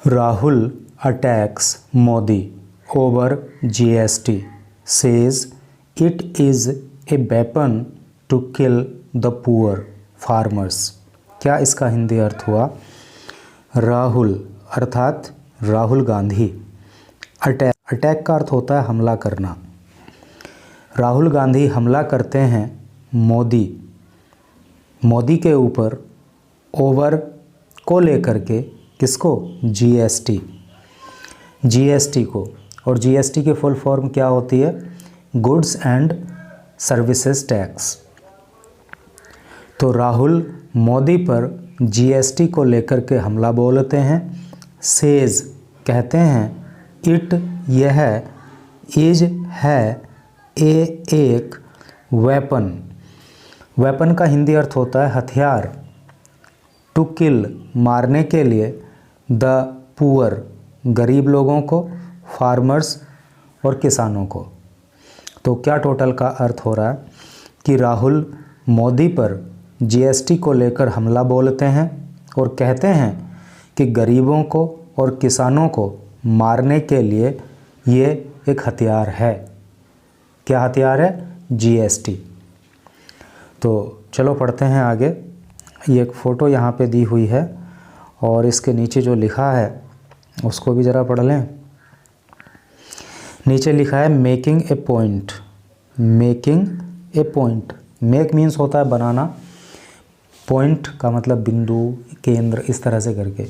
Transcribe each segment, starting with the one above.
Rahul attacks Modi over GST, says it is a weapon to kill the poor farmers। क्या इसका हिंदी अर्थ हुआ? राहुल अर्थात Rahul Gandhi, attack का अर्थ होता है हमला करना। राहुल गांधी हमला करते हैं मोदी के ऊपर, ओवर को लेकर के, किसको? जीएसटी को। और जीएसटी की फुल फॉर्म क्या होती है? Goods and services tax. तो राहुल मोदी पर जीएसटी को लेकर के हमला बोलते हैं। सेज कहते हैं, इट यह, इज है, एक वेपन का हिंदी अर्थ होता है हथियार। टू किल मारने के लिए, द पुअर गरीब लोगों को, फार्मर्स और किसानों को। तो क्या टोटल का अर्थ हो रहा है कि राहुल मोदी पर जीएसटी को लेकर हमला बोलते हैं और कहते हैं कि गरीबों को और किसानों को मारने के लिए ये एक हथियार है। क्या हथियार है? जीएसटी। तो चलो पढ़ते हैं आगे। ये एक फ़ोटो यहाँ पे दी हुई है और इसके नीचे जो लिखा है उसको भी ज़रा पढ़ लें। नीचे लिखा है making a point. Making a point, make means होता है बनाना, पॉइंट का मतलब बिंदु, केंद्र, इस तरह से करके।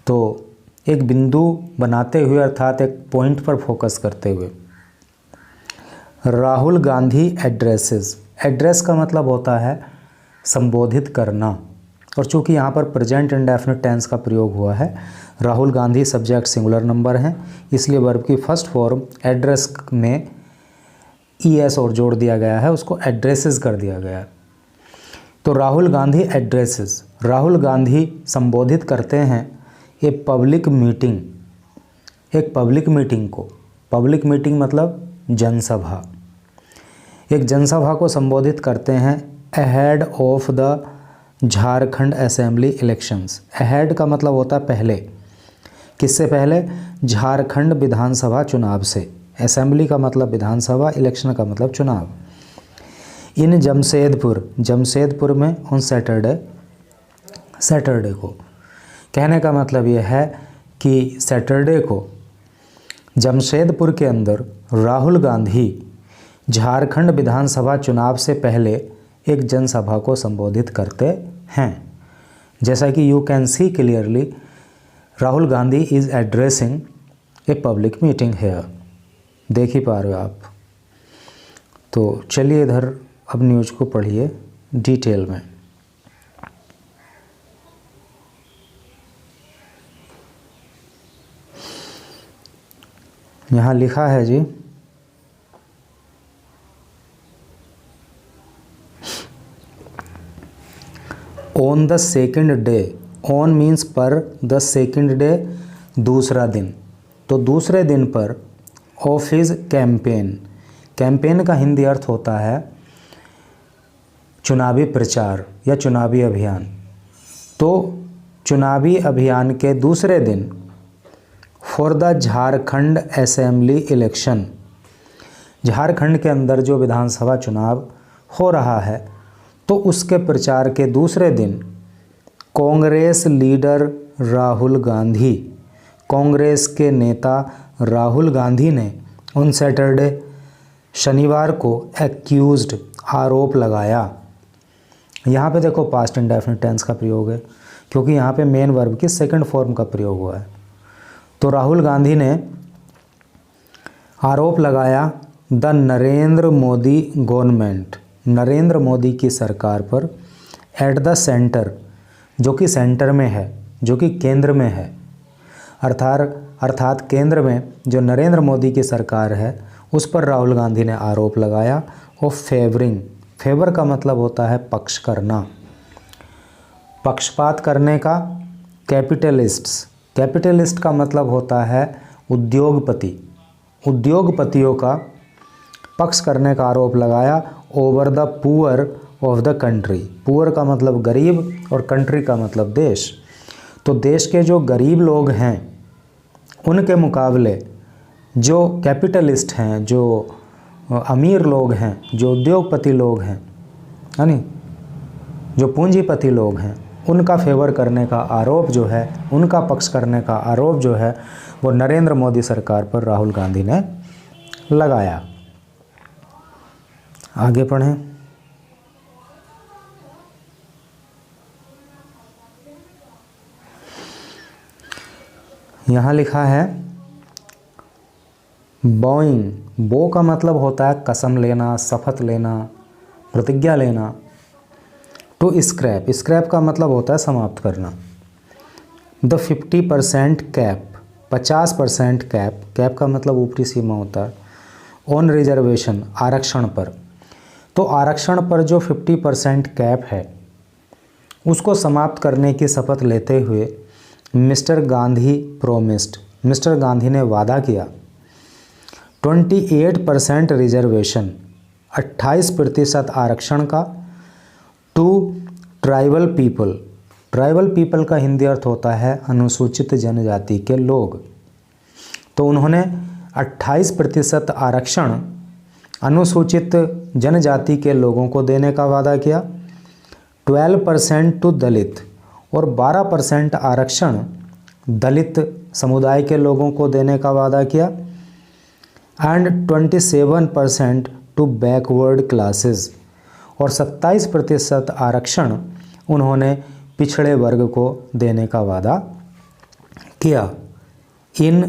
तो एक बिंदु बनाते हुए अर्थात एक पॉइंट पर फोकस करते हुए। राहुल गांधी एड्रेसेस, एड्रेस का मतलब होता है संबोधित करना, और चूंकि यहाँ पर प्रेजेंट इंडेफिनिट टेंस का प्रयोग हुआ है, Rahul Gandhi subject singular number है, इसलिए वर्ब की फर्स्ट फॉर्म एड्रेस में ईएस और जोड़ दिया गया है, उसको एड्रेसेस कर दिया गया है। तो राहुल गांधी एड्रेसेस, राहुल गांधी संबोधित करते हैं ए पब्लिक मीटिंग, एक पब्लिक मीटिंग को। पब्लिक मीटिंग मतलब जनसभा। एक जनसभा को संबोधित करते हैं ahead of the Jharkhand assembly elections. Ahead का मतलब होता है पहले, किससे पहले? झारखंड विधानसभा चुनाव से। असेंबली का मतलब विधानसभा, इलेक्शन का मतलब चुनाव। इन जमशेदपुर में ऑन सैटरडे को। कहने का मतलब यह है कि सैटरडे को जमशेदपुर के अंदर राहुल गांधी झारखंड विधानसभा चुनाव से पहले एक जनसभा को संबोधित करते हैं। जैसा कि you can see clearly Rahul Gandhi is addressing a public meeting here. देख ही पा रहे हो आप। तो चलिए इधर अब न्यूज़ को पढ़िए डिटेल में। यहाँ लिखा है जी, on the second day, on means पर, द सेकेंड डे दूसरा दिन। तो दूसरे दिन पर ऑफ हिज कैंपेन, कैंपेन का हिंदी अर्थ होता है चुनावी प्रचार या चुनावी अभियान। तो चुनावी अभियान के दूसरे दिन for the Jharkhand assembly election, Jharkhand के अंदर जो विधानसभा चुनाव हो रहा है, तो उसके प्रचार के दूसरे दिन कांग्रेस लीडर राहुल गांधी, कांग्रेस के नेता राहुल गांधी ने उन सैटरडे शनिवार को एक्यूज्ड आरोप लगाया। यहाँ पे देखो पास्ट इंडेफिनिट टेंस का प्रयोग है, क्योंकि यहाँ पे मेन वर्ब की सेकंड फॉर्म का प्रयोग हुआ है। तो राहुल गांधी ने आरोप लगाया द नरेंद्र मोदी गवर्नमेंट, नरेंद्र मोदी की सरकार पर, एट द सेंटर, जो कि सेंटर में है, जो कि केंद्र में है, अर्थात केंद्र में जो नरेंद्र मोदी की सरकार है उस पर राहुल गांधी ने आरोप लगाया। ऑफ फेवरिंग, फेवर का मतलब होता है पक्ष करना, पक्षपात करने का। कैपिटलिस्ट्स, कैपिटलिस्ट का मतलब होता है उद्योगपति, उद्योगपतियों का पक्ष करने का आरोप लगाया। Over the poor of the country, poor का मतलब गरीब और कंट्री का मतलब देश। तो देश के जो गरीब लोग हैं उनके मुकाबले जो कैपिटलिस्ट हैं, जो अमीर लोग हैं, जो उद्योगपति लोग हैं, है नी, जो पूंजीपति लोग हैं, उनका फेवर करने का आरोप जो है, उनका पक्ष करने का आरोप जो है वो नरेंद्र मोदी सरकार पर राहुल गांधी ने लगाया। आगे पढ़ें। यहाँ लिखा है बोइंग। बो का मतलब होता है कसम लेना, शपथ लेना, प्रतिज्ञा लेना। टू स्क्रैप, स्क्रैप का मतलब होता है समाप्त करना। द 50% कैप, 50% कैप, कैप का मतलब ऊपरी सीमा होता है। ऑन रिजर्वेशन, आरक्षण पर। तो आरक्षण पर जो 50% कैप है उसको समाप्त करने की शपथ लेते हुए mister Gandhi promised, mister Gandhi ने वादा किया 28% रिजर्वेशन, 28% आरक्षण का, to tribal people. Tribal people का हिंदी अर्थ होता है अनुसूचित जनजाति के लोग। तो उन्होंने 28% आरक्षण अनुसूचित जनजाति के लोगों को देने का वादा किया, 12% टू दलित, और 12% आरक्षण दलित समुदाय के लोगों को देने का वादा किया, एंड 27% टू बैकवर्ड क्लासेस, और 27% आरक्षण उन्होंने पिछड़े वर्ग को देने का वादा किया इन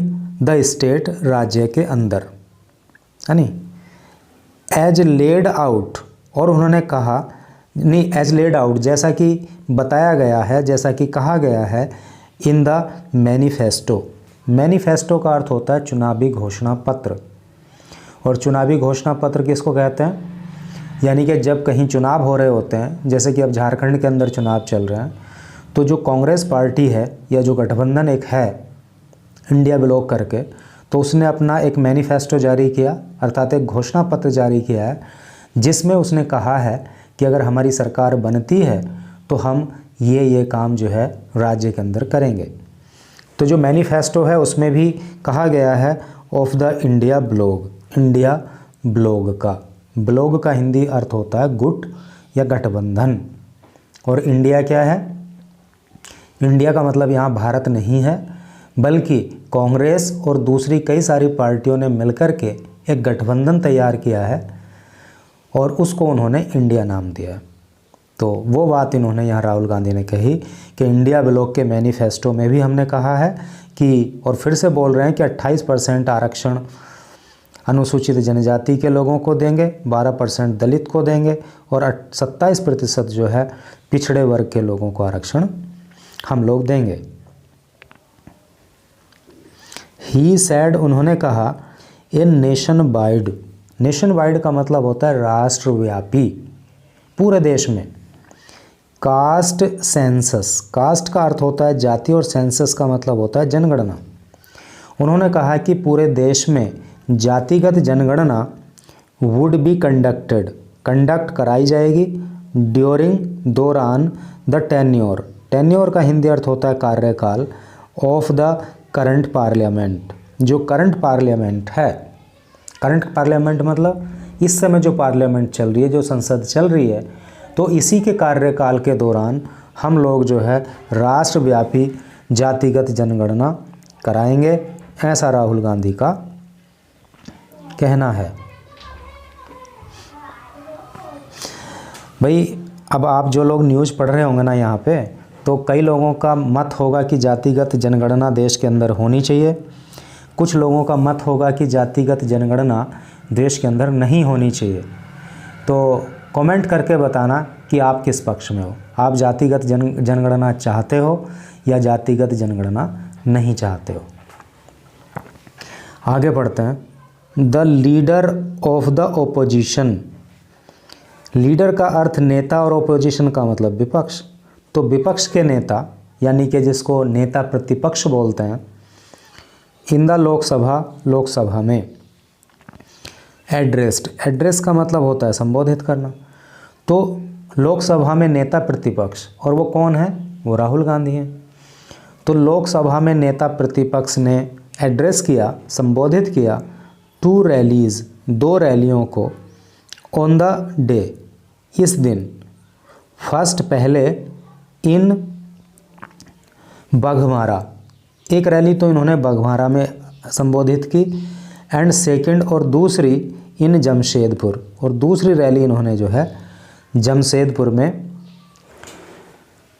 द स्टेट, राज्य के अंदर, है नी। एज लेड आउट, और उन्होंने कहा नहीं, एज लेड आउट जैसा कि बताया गया है, जैसा कि कहा गया है इन द मैनिफेस्टो। मैनिफेस्टो का अर्थ होता है चुनावी घोषणा पत्र, और चुनावी घोषणा पत्र किसको कहते हैं? यानी कि जब कहीं चुनाव हो रहे होते हैं, जैसे कि अब झारखंड के अंदर चुनाव चल रहे हैं, तो जो कांग्रेस पार्टी है या जो गठबंधन एक है इंडिया ब्लॉक करके, तो उसने अपना एक मैनिफेस्टो जारी किया, अर्थात एक घोषणा पत्र जारी किया है, जिसमें उसने कहा है कि अगर हमारी सरकार बनती है तो हम ये काम जो है राज्य के अंदर करेंगे। तो जो मैनिफेस्टो है उसमें भी कहा गया है of the India blog, India blog का हिंदी अर्थ होता है गुट या गठबंधन। और इंडिया क्या है? इंडिया का मतलब यहाँ भारत नहीं है, बल्कि कांग्रेस और दूसरी कई सारी पार्टियों ने मिलकर के एक गठबंधन तैयार किया है और उसको उन्होंने इंडिया नाम दिया। तो वो बात इन्होंने यहाँ राहुल गांधी ने कही कि इंडिया ब्लॉक के मैनिफेस्टो में भी हमने कहा है कि, और फिर से बोल रहे हैं कि 28% आरक्षण अनुसूचित जनजाति के लोगों को देंगे, 12% दलित को देंगे, और 27% जो है पिछड़े वर्ग के लोगों को आरक्षण हम लोग देंगे। ही सैड, उन्होंने कहा a nation wide, nation wide का मतलब होता है राष्ट्रव्यापी, पूरे देश में। कास्ट सेंसस, कास्ट का अर्थ होता है जाति और सेंसस का मतलब होता है जनगणना। उन्होंने कहा कि पूरे देश में जातिगत जनगणना वुड बी कंडक्टेड, कंडक्ट कराई जाएगी, ड्यूरिंग, दौरान, द टेन्योर, टेन्योर का हिंदी अर्थ होता है कार्यकाल, ऑफ द करंट पार्लियामेंट, जो करंट पार्लियामेंट है। करंट पार्लियामेंट मतलब इस समय जो पार्लियामेंट चल रही है, जो संसद चल रही है, तो इसी के कार्यकाल के दौरान हम लोग जो है राष्ट्रव्यापी जातिगत जनगणना कराएंगे, ऐसा राहुल गांधी का कहना है। भाई अब आप जो लोग न्यूज़ पढ़ रहे होंगे ना यहाँ पे, तो कई लोगों का मत होगा कि जातिगत जनगणना देश के अंदर होनी चाहिए, कुछ लोगों का मत होगा कि जातिगत जनगणना देश के अंदर नहीं होनी चाहिए। तो कमेंट करके बताना कि आप किस पक्ष में हो, आप जातिगत जनगणना चाहते हो या जातिगत जनगणना नहीं चाहते हो। आगे बढ़ते हैं। The leader of the opposition, leader का अर्थ नेता और ओपोजिशन का मतलब विपक्ष। तो विपक्ष के नेता यानी कि जिसको नेता प्रतिपक्ष बोलते हैं, इन द लोकसभा, लोकसभा में, एड्रेस्ड, एड्रेस का मतलब होता है संबोधित करना। तो लोकसभा में नेता प्रतिपक्ष, और वो कौन है? वो राहुल गांधी हैं। तो लोकसभा में नेता प्रतिपक्ष ने एड्रेस किया, संबोधित किया, 2 रैलीज़, 2 रैलियों को, ऑन द डे, इस दिन, फर्स्ट पहले, इन बघमारा, एक रैली तो इन्होंने बघमारा में संबोधित की, एंड सेकंड और दूसरी इन जमशेदपुर, और दूसरी रैली इन्होंने जो है जमशेदपुर में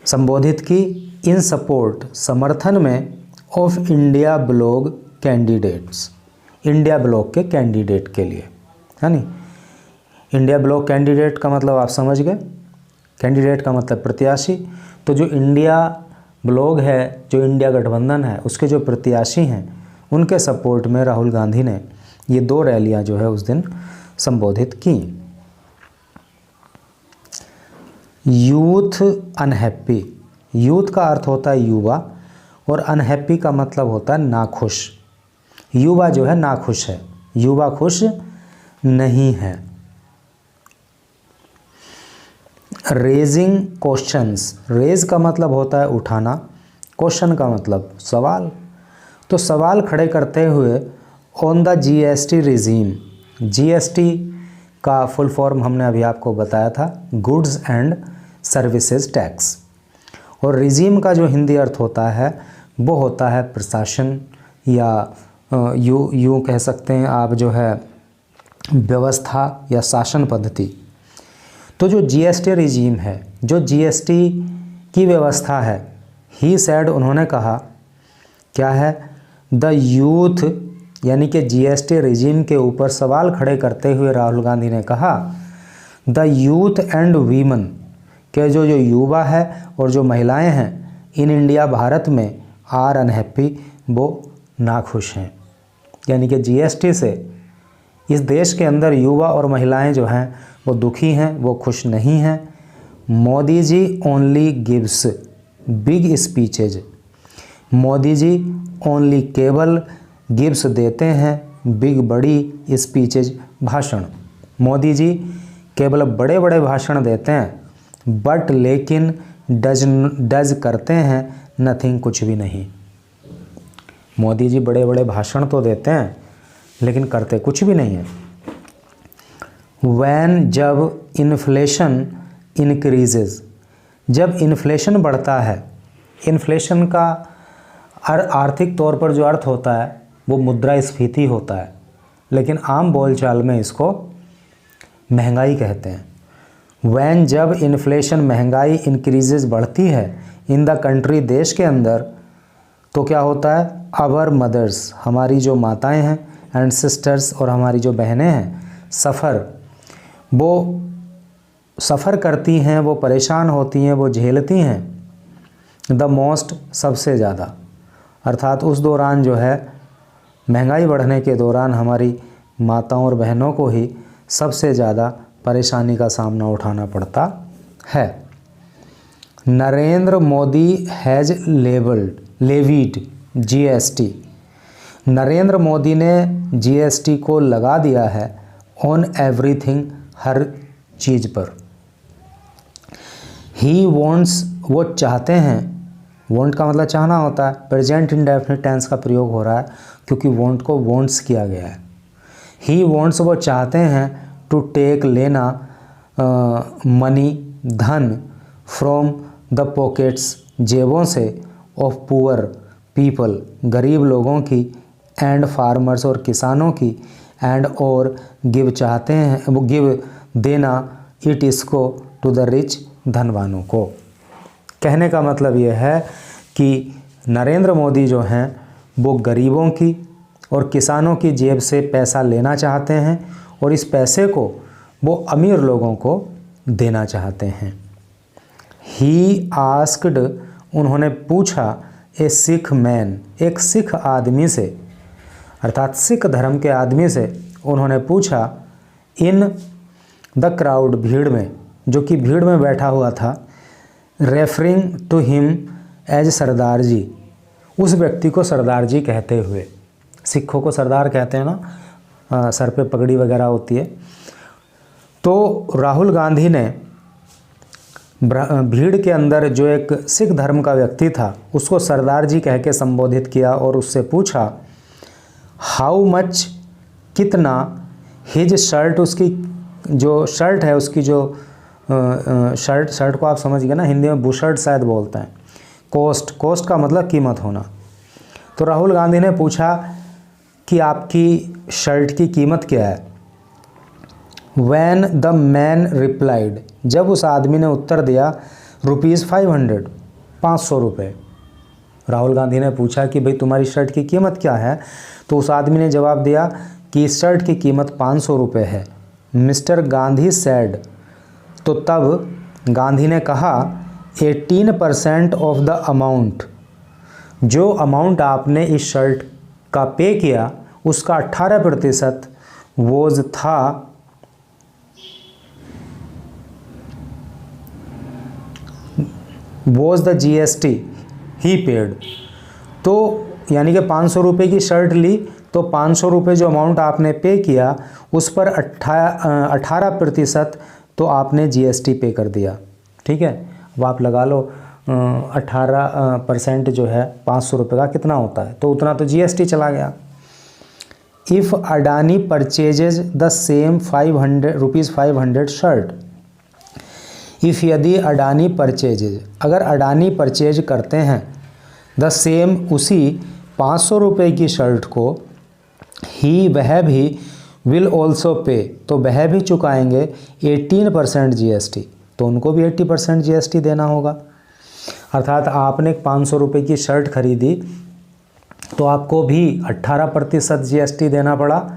संबोधित की, इन सपोर्ट, समर्थन में, of India block candidates, India block के कैंडिडेट के लिए, है नी। इंडिया ब्लॉक कैंडिडेट का मतलब आप समझ गए, कैंडिडेट का मतलब प्रत्याशी। तो जो इंडिया ब्लॉक है, जो इंडिया गठबंधन है, उसके जो प्रत्याशी हैं उनके सपोर्ट में राहुल गांधी ने ये 2 रैलियां जो है उस दिन संबोधित की। यूथ अनहैप्पी, यूथ का अर्थ होता है युवा और अनहैप्पी का मतलब होता है नाखुश। युवा जो है नाखुश है, युवा खुश नहीं है। रेजिंग क्वेश्चंस, रेज का मतलब होता है उठाना, क्वेश्चन का मतलब सवाल। तो सवाल खड़े करते हुए on the GST regime, GST का फुल फॉर्म हमने अभी आपको बताया था, गुड्स एंड सर्विसेज टैक्स, और रिजीम का जो हिंदी अर्थ होता है वो होता है प्रशासन, या यूँ कह सकते हैं आप जो है व्यवस्था या शासन पद्धति। तो जो जीएसटी रिजीम है, जो जीएसटी की व्यवस्था है, ही सैड, उन्होंने कहा क्या है, द यूथ, यानी कि जीएसटी रिजीम के ऊपर सवाल खड़े करते हुए राहुल गांधी ने कहा, द यूथ एंड वीमन, के जो युवा है और जो महिलाएं हैं इन इंडिया, भारत में, आर अनहैप्पी, वो नाखुश हैं। यानी कि जीएसटी से इस देश के अंदर युवा और महिलाएं जो हैं वो दुखी हैं, वो खुश नहीं हैं। Modi ji only gives big speeches, Modi ji only केवल गिव्स देते हैं बिग, बड़ी स्पीचेज, भाषण। मोदी जी केवल बड़े बड़े भाषण देते हैं, बट लेकिन डज करते हैं नथिंग, कुछ भी नहीं। मोदी जी बड़े बड़े भाषण तो देते हैं लेकिन करते कुछ भी नहीं है। वैन, जब इन्फ्लेशन इंक्रीजेज, जब इन्फ्लेशन बढ़ता है, इन्फ्लेशन का आर्थिक तौर पर जो अर्थ होता है वो मुद्रास्फीति होता है, लेकिन आम बोलचाल में इसको महंगाई कहते हैं। वैन, जब इन्फ्लेशन, महंगाई, इंक्रीजेज, बढ़ती है, इन द कंट्री, देश के अंदर, तो क्या होता है, आवर मदर्स, हमारी जो माताएं हैं, एंड सिस्टर्स, और हमारी जो बहनें हैं, सफ़र, वो सफ़र करती हैं, वो परेशान होती हैं, वो झेलती हैं, द मोस्ट, सबसे ज़्यादा। अर्थात उस दौरान जो है महंगाई बढ़ने के दौरान हमारी माताओं और बहनों को ही सबसे ज़्यादा परेशानी का सामना उठाना पड़ता है। Narendra Modi has levied GST, Narendra Modi ने जीएसटी को लगा दिया है ऑन एवरीथिंग, हर चीज़ पर। ही वॉन्ट्स, वो चाहते हैं, वॉन्ट का मतलब चाहना होता है, प्रेजेंट इंडेफिनिट टेंस का प्रयोग हो रहा है क्योंकि वॉन्ट को वॉन्ट्स किया गया है। ही वॉन्ट्स, वो चाहते हैं, टू टेक, लेना, मनी, धन, फ्रॉम द पॉकेट्स, जेबों से, ऑफ पुअर पीपल, गरीब लोगों की, एंड फार्मर्स, और किसानों की, एंड और गिव, चाहते हैं, वो गिव, देना, इट, इसको, टू द रिच, धनवानों को। कहने का मतलब ये है कि नरेंद्र मोदी जो हैं वो गरीबों की और किसानों की जेब से पैसा लेना चाहते हैं और इस पैसे को वो अमीर लोगों को देना चाहते हैं। ही आस्क्ड, उन्होंने पूछा, ए सिख मैन, एक सिख आदमी से, अर्थात सिख धर्म के आदमी से उन्होंने पूछा, इन द क्राउड, भीड़ में, जो कि भीड़ में बैठा हुआ था, रेफरिंग टू हिम एज सरदार जी, उस व्यक्ति को सरदार जी कहते हुए, सिखों को सरदार कहते हैं ना, सर पे पगड़ी वगैरह होती है। तो राहुल गांधी ने भीड़ के अंदर जो एक सिख धर्म का व्यक्ति था उसको सरदार जी कह के संबोधित किया और उससे पूछा हाउ मच कितना, हिज शर्ट उसकी जो शर्ट है उसकी जो शर्ट को आप समझ गए ना, हिंदी में बुशर्ट शायद बोलते हैं। कॉस्ट का मतलब कीमत होना। तो राहुल गांधी ने पूछा कि आपकी शर्ट की कीमत क्या है। When द मैन रिप्लाइड, जब उस आदमी ने उत्तर दिया ₹500, 500 रुपये। राहुल गांधी ने पूछा कि भाई तुम्हारी शर्ट की कीमत क्या है, तो उस आदमी ने जवाब दिया कि इस शर्ट की कीमत 500 रुपये है। मिस्टर गांधी सैड, तो तब गांधी ने कहा 18% ऑफ द अमाउंट, जो अमाउंट आपने इस शर्ट का पे किया उसका 18% वोज था was the GST he paid. तो यानी कि 500 रुपये की शर्ट ली तो 500 रुपये जो अमाउंट आपने पे किया उस पर 18% तो आपने GST पे कर दिया। ठीक है, अब आप लगा लो 18% जो है 500 रुपये का कितना होता है, तो उतना तो GST चला गया। If Adani purchases the same ₹500 shirt, if यदि अडानी परचेजेज, अगर अडानी परचेज करते हैं द सेम उसी 500 रुपये की शर्ट को, ही वह भी विल ऑल्सो पे, तो वह भी चुकाएंगे 18% GST, तो उनको भी 80% GST देना होगा। अर्थात आपने 500 रुपये की शर्ट खरीदी तो आपको भी 18% GST देना पड़ा,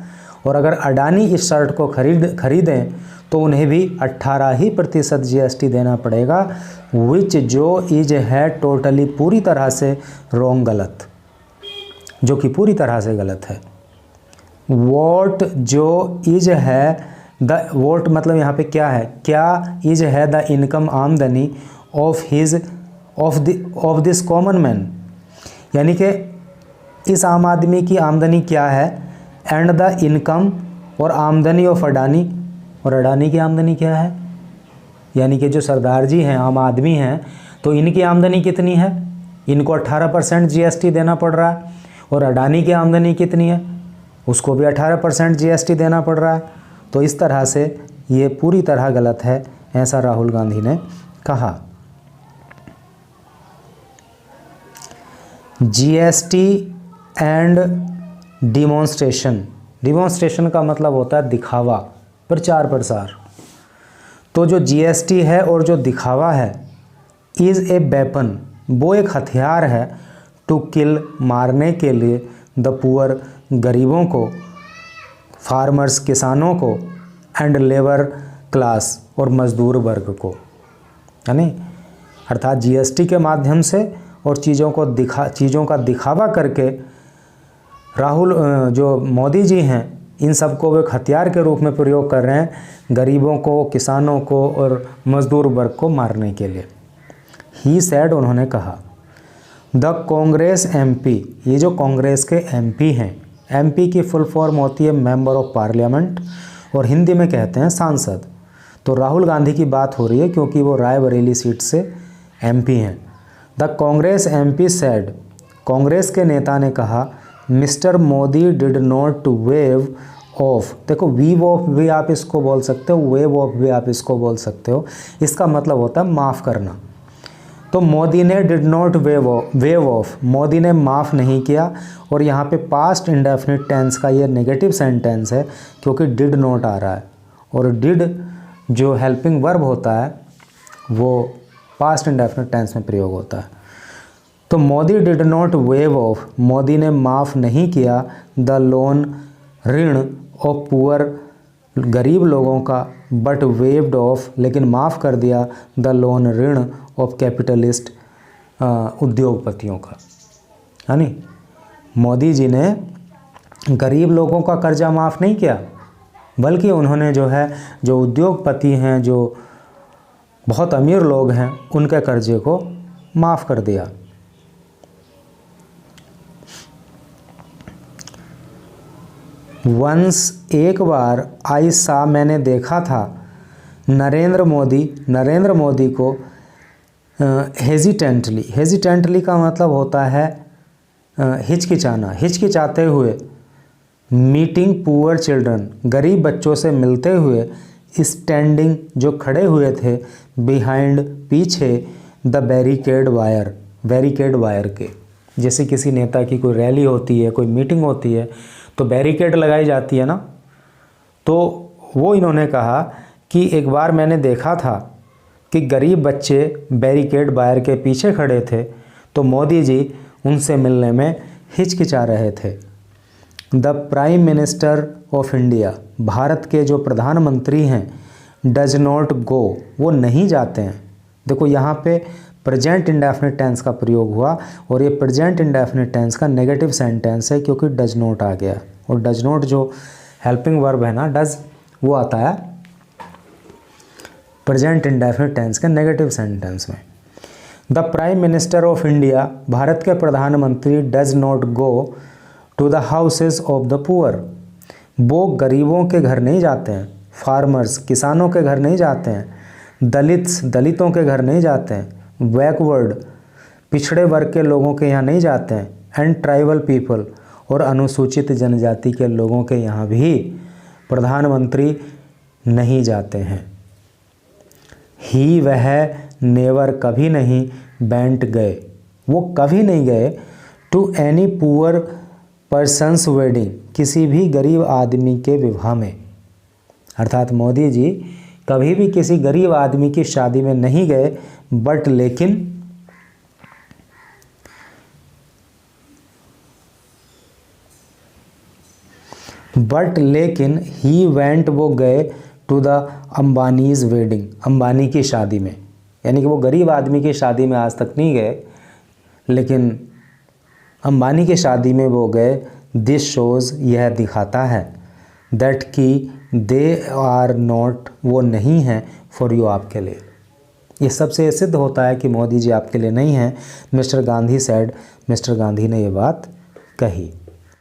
और अगर अडानी इस शर्ट को खरीदें तो उन्हें भी 18% GST देना पड़ेगा, विच जो इज है टोटली पूरी तरह से रॉन्ग, गलत, जो कि पूरी तरह से गलत है। वॉट जो इज है द, वॉट मतलब यहाँ पे क्या है, क्या इज है द इनकम आमदनी ऑफ दिस कॉमन मैन, यानी कि इस आम आदमी की आमदनी क्या है, एंड द इनकम और आमदनी ऑफ अडानी, और अडानी की आमदनी क्या है, यानी कि जो सरदार जी हैं, आम आदमी हैं, तो इनकी आमदनी कितनी है, इनको 18% GST देना पड़ रहा है, और अडानी की आमदनी कितनी है, उसको भी 18% GST देना पड़ रहा है। तो इस तरह से ये पूरी तरह गलत है, ऐसा राहुल गांधी ने कहा। GST एंड डिमॉन्स्ट्रेशन, डिमॉन्स्ट्रेशन का मतलब होता है दिखावा, प्रचार प्रसार। तो जो GST है और जो दिखावा है, इज़ ए वेपन, वो एक हथियार है, टू किल, मारने के लिए, द पुअर, गरीबों को, फार्मर्स, किसानों को, एंड लेबर क्लास, और मजदूर वर्ग को, यानी अर्थात GST के माध्यम से और चीज़ों का दिखावा करके राहुल जो मोदी जी हैं, इन सबको वो एक हथियार के रूप में प्रयोग कर रहे हैं, गरीबों को, किसानों को और मजदूर वर्ग को मारने के लिए। ही सैड, उन्होंने कहा, द कांग्रेस MP, ये जो कांग्रेस के MP हैं, MP की फुल फॉर्म होती है मेंबर ऑफ पार्लियामेंट, और हिंदी में कहते हैं सांसद। तो राहुल गांधी की बात हो रही है क्योंकि वो रायबरेली सीट से MP हैं। The Congress MP sad, Congress के नेता ने कहा, mister Modi did not wave of, देखो वीव ऑफ भी आप इसको बोल सकते हो, वेव ऑफ भी आप इसको बोल सकते हो, इसका मतलब होता है माफ़ करना। तो मोदी ने did not wave of, Modi ने माफ़ नहीं किया, और यहाँ पे पास्ट इंडेफिनिट टेंस का ये नेगेटिव सेंटेंस है क्योंकि डिड नॉट आ रहा है, और डिड जो हेल्पिंग वर्ब होता है वो पास्ट इंडेफिनिट टेंस में प्रयोग होता है। तो Modi did not wave of, Modi ने माफ़ नहीं किया, द लोन, ऋण, ऑफ पुअर, गरीब लोगों का, बट वेव्ड ऑफ, लेकिन माफ़ कर दिया, द लोन, ऋण, ऑफ कैपिटलिस्ट, उद्योगपतियों का। यानी मोदी जी ने गरीब लोगों का कर्जा माफ़ नहीं किया, बल्कि उन्होंने जो है, जो उद्योगपति हैं, जो बहुत अमीर लोग हैं, उनके कर्जे को माफ़ कर दिया। वंस, एक बार, आई सा, मैंने देखा था, नरेंद्र मोदी को हेजिटेंटली का मतलब होता है हिचकिचाना, हिचकिचाते हुए, मीटिंग पुअर चिल्ड्रन, गरीब बच्चों से मिलते हुए, स्टैंडिंग जो खड़े हुए थे, बिहाइंड पीछे, the barricade wire, barricade wire के। जैसे किसी नेता की कोई रैली होती है, कोई मीटिंग होती है तो बैरिकेड लगाई जाती है ना, तो वो इन्होंने कहा कि एक बार मैंने देखा था कि गरीब बच्चे बैरिकेड वायर के पीछे खड़े थे तो मोदी जी उनसे मिलने में हिचकिचा रहे थे। The prime minister of India, Bharat के जो प्रधानमंत्री हैं, डज नॉट गो, वो नहीं जाते हैं। देखो यहाँ पे प्रेजेंट इंडेफिनिट टेंस का प्रयोग हुआ और ये प्रेजेंट इंडेफिनिट टेंस का नेगेटिव सेंटेंस है क्योंकि डज नॉट आ गया, और डज नॉट जो हेल्पिंग वर्ब है ना, डज, वो आता है प्रेजेंट इंडेफिनिट टेंस के नेगेटिव सेंटेंस में। The prime minister of India, Bharat के प्रधानमंत्री, does not go to the houses of the poor, वो गरीबों के घर नहीं जाते हैं। फार्मर्स, किसानों के घर नहीं जाते हैं। दलित्स, दलितों के घर नहीं जाते हैं। बैकवर्ड, पिछड़े वर्ग के लोगों के यहाँ नहीं जाते हैं। एंड ट्राइबल पीपल, और अनुसूचित जनजाति के लोगों के यहाँ भी प्रधानमंत्री नहीं जाते हैं। ही, वह, नेवर, कभी नहीं, बेंट, गए, वो कभी नहीं गए, to any poor person's wedding, किसी भी गरीब आदमी के विवाह में। अर्थात मोदी जी कभी भी किसी गरीब आदमी की शादी में नहीं गए, बट लेकिन ही वेंट, वो गए, to the Ambanis wedding, Ambani की शादी में। यानी कि वो गरीब आदमी की शादी में आज तक नहीं गए, लेकिन अंबानी की शादी में वो गए। दिस शोज़, यह दिखाता है, दैट कि दे आर नॉट, वो नहीं हैं, फॉर यू, आपके लिए। ये सबसे सिद्ध होता है कि मोदी जी आपके लिए नहीं हैं। Mister Gandhi said, mister Gandhi ने ये बात कही।